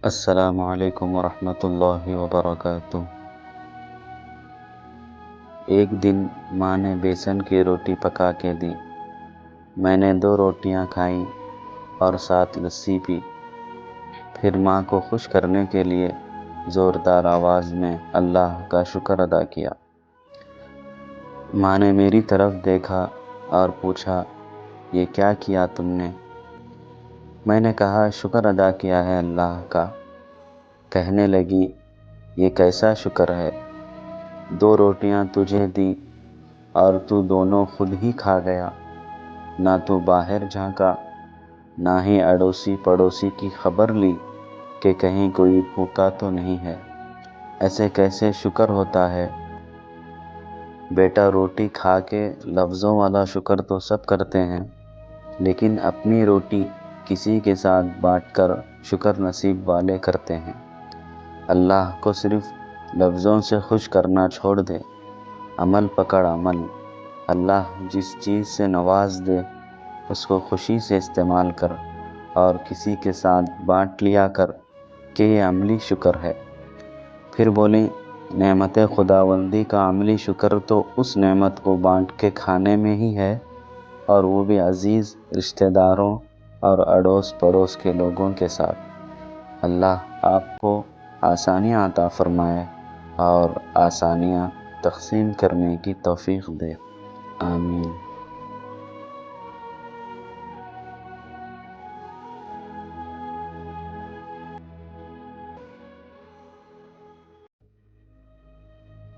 السلام علیکم ورحمۃ اللہ وبرکاتہ۔ ایک دن ماں نے بیسن کی روٹی پکا کے دی۔ میں نے 2 روٹیاں کھائیں اور ساتھ لسی پی۔ پھر ماں کو خوش کرنے کے لیے زوردار آواز میں اللہ کا شکر ادا کیا۔ ماں نے میری طرف دیکھا اور پوچھا، یہ کیا کیا تم نے؟ میں نے کہا، شکر ادا کیا ہے اللہ کا۔ کہنے لگی، یہ کیسا شکر ہے؟ 2 روٹیاں تجھے دی اور تو دونوں خود ہی کھا گیا، نہ تو باہر جھانکا، نہ ہی اڑوسی پڑوسی کی خبر لی کہ کہیں کوئی بھوکا تو نہیں ہے۔ ایسے کیسے شکر ہوتا ہے؟ بیٹا، روٹی کھا کے لفظوں والا شکر تو سب کرتے ہیں، لیکن اپنی روٹی کسی کے ساتھ بانٹ کر شکر نصیب والے کرتے ہیں۔ اللہ کو صرف لفظوں سے خوش کرنا چھوڑ دے، عمل پکڑ عمل۔ اللہ جس چیز سے نواز دے اس کو خوشی سے استعمال کر اور کسی کے ساتھ بانٹ لیا کر کہ یہ عملی شکر ہے۔ پھر بولیں، نعمت خداوندی کا عملی شکر تو اس نعمت کو بانٹ کے کھانے میں ہی ہے، اور وہ بھی عزیز رشتہ داروں اور اڑوس پڑوس کے لوگوں کے ساتھ۔ اللہ آپ کو آسانیاں عطا فرمائے اور آسانیاں تقسیم کرنے کی توفیق دے، آمین۔